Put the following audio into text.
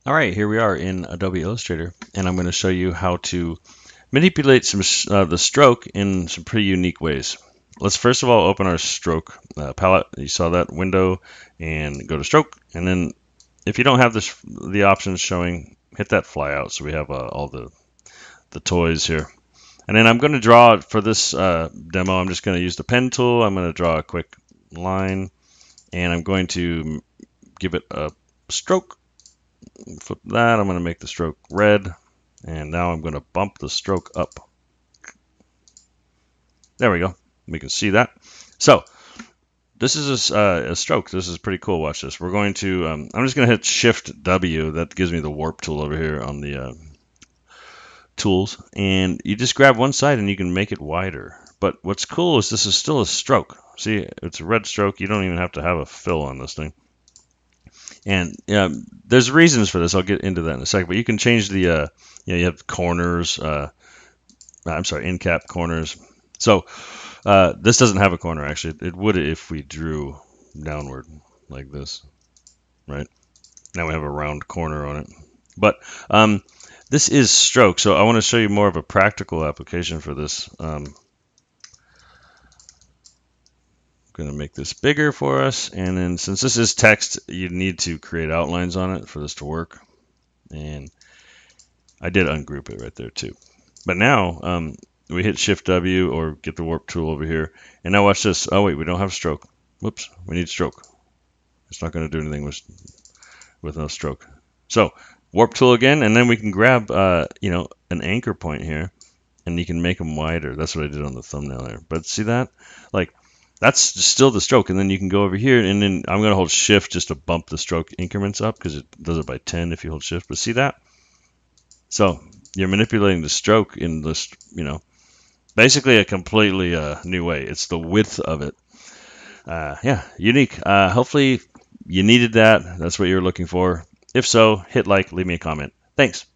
All right, here we are in Adobe Illustrator, and I'm going to show you how to manipulate the stroke in some pretty unique ways. Let's first of all open our stroke palette. You saw that window, and go to stroke, and then if you don't have the options showing, hit that fly out so we have all the toys here. And then I'm going to draw for this demo. I'm just going to use the pen tool. I'm going to draw a quick line, and I'm going to give it a stroke. Flip that. I'm going to make the stroke red, and now I'm going to bump the stroke up. There we go. We can see that. So this is a stroke. This is pretty cool. Watch this. We're going to. I'm just going to hit Shift W. That gives me the warp tool over here on the tools, and you just grab one side and you can make it wider. But what's cool is this is still a stroke. See, it's a red stroke. You don't even have to have a fill on this thing. And there's reasons for this. I'll get into that in a second. But you can change the, you have corners. I'm sorry, end cap corners. So this doesn't have a corner actually. It would if we drew downward like this, right? Now we have a round corner on it. But this is stroke, so I want to show you more of a practical application for this. Going to make this bigger for us, and then since this is text, you need to create outlines on it for this to work, and I did ungroup it right there too. But now we hit Shift W or get the warp tool over here, and now watch this. Oh wait, we don't have stroke. Whoops, we need stroke. It's not going to do anything with no stroke. So warp tool again, and then we can grab an anchor point here, and you can make them wider. That's what I did on the thumbnail there. But see that, like, that's still the stroke, and then you can go over here, and then I'm going to hold Shift just to bump the stroke increments up because it does it by 10 if you hold Shift. But see that? So you're manipulating the stroke in this, basically a completely new way. It's the width of it. Yeah, unique. Hopefully you needed that. That's what you were looking for. If so, hit like, leave me a comment. Thanks.